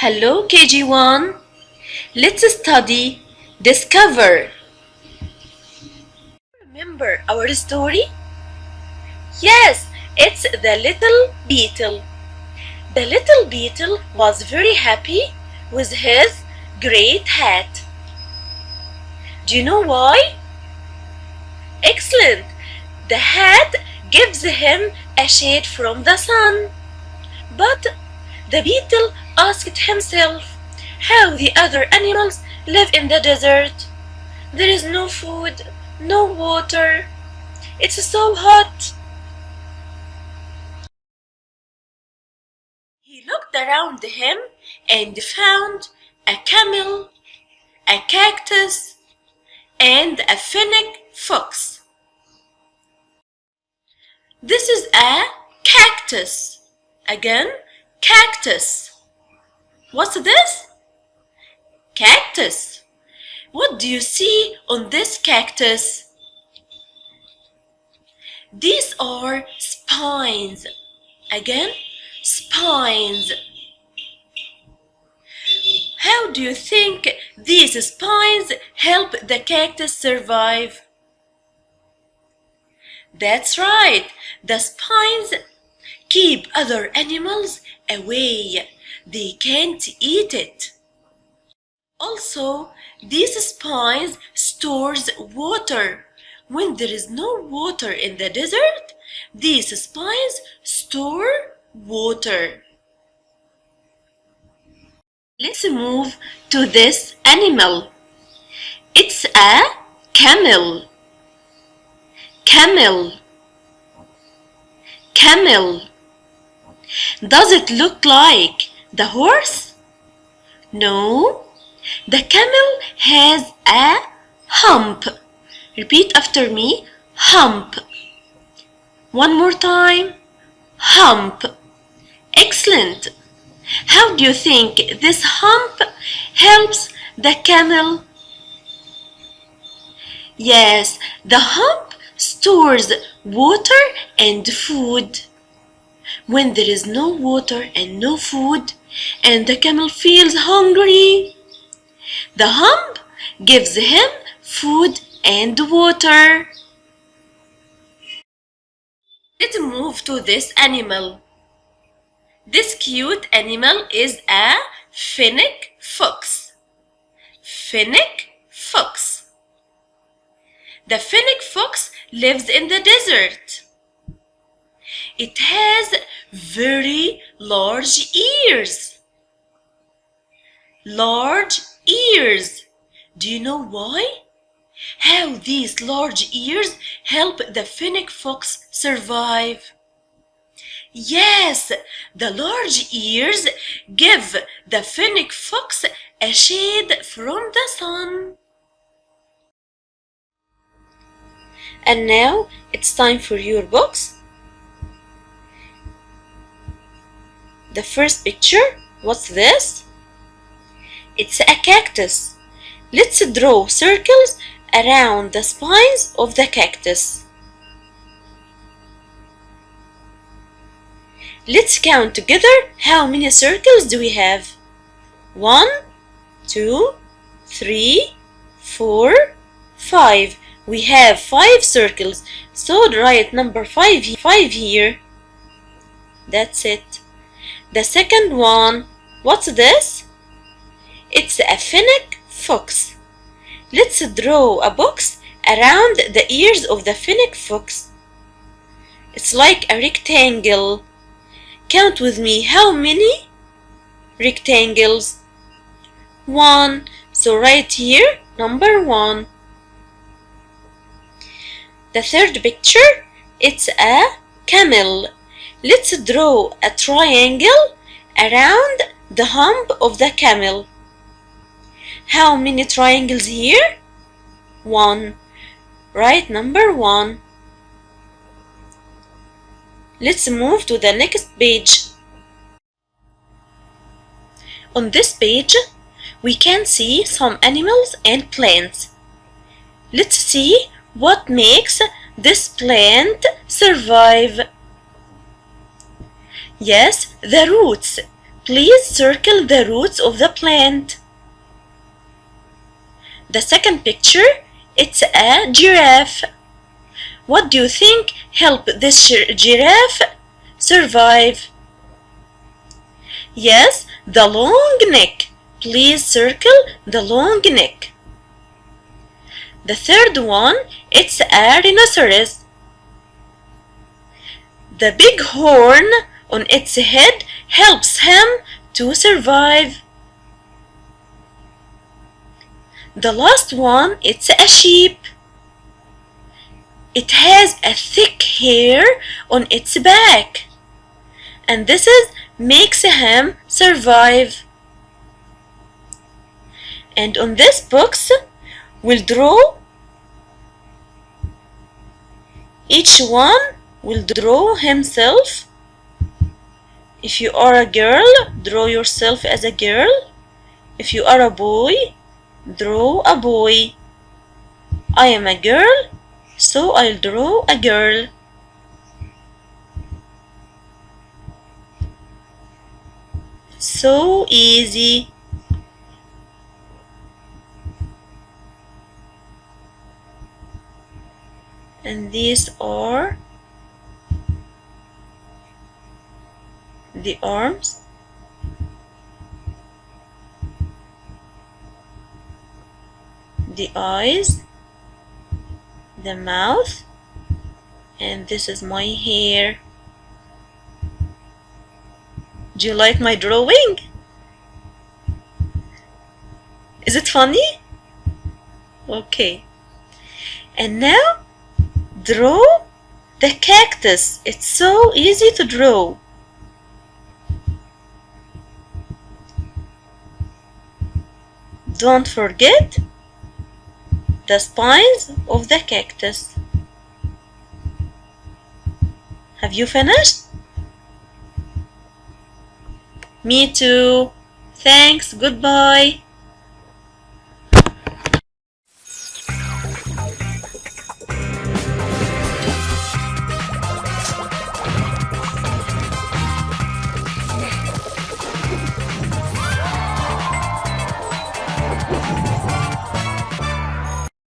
Hello KG1. Let's study Discover. Remember our story? Yes, it's the little beetle. The little beetle was very happy with his great hat. Do you know why? Excellent! The hat gives him a shade from the sun. But the beetle asked himself how the other animals live in the desert. There is no food, no water. It's so hot. He looked around him and found a camel, a cactus, and a fennec fox. This is a cactus. Again, cactus. What's this? Cactus. What do you see on this cactus? These are spines. Again, spines. How do you think these spines help the cactus survive? That's right. The spines keep other animals away. They can't eat it. Also, these spines stores water. When there is no water in the desert, these spines store water. Let's move to this animal. It's a camel. Camel. Camel. Does it look like the horse? No. The camel has a hump. Repeat after me. Hump. One more time. Hump. Excellent. How do you think this hump helps the camel? Yes, the hump stores water and food. When there is no water and no food, and the camel feels hungry, the hump gives him food and water. Let's move to this animal. This cute animal is a fennec fox. Fennec fox. The fennec fox lives in the desert. It has very large ears. Large ears. Do you know why? How these large ears help the fennec fox survive? Yes, the large ears give the fennec fox a shade from the sun. And now it's time for your books. The first picture, what's this? It's a cactus. Let's draw circles around the spines of the cactus. Let's count together how many circles do we have? 1, 2, 3, 4, 5. We have 5 circles, so write number 5 here. That's it. The second one, what's this? It's a fennec fox. Let's draw a box around the ears of the fennec fox. It's like a rectangle. Count with me how many rectangles? 1. So write here number 1. The third picture, it's a camel. Let's draw a triangle around the hump of the camel. How many triangles here? 1. Write number 1. Let's move to the next page. On this page, we can see some animals and plants. Let's see what makes this plant survive. Yes, the roots. Please circle the roots of the plant. The second picture, it's a giraffe. What do you think help this giraffe survive? Yes, the long neck. Please circle the long neck. The third one, it's a rhinoceros. The big horn on its head helps him to survive. The last one, it's a sheep. It has a thick hair on its back, and this makes him survive. And on this box, we'll draw. Each one will draw himself. If you are a girl, draw yourself as a girl. If you are a boy, draw a boy. I am a girl, so I'll draw a girl. So easy. And these are the arms, the eyes, the mouth, and this is my hair. Do you like my drawing? Is it funny? Okay. And now draw the cactus. It's so easy to draw. Don't forget the spines of the cactus. Have you finished? Me too. Thanks. Goodbye.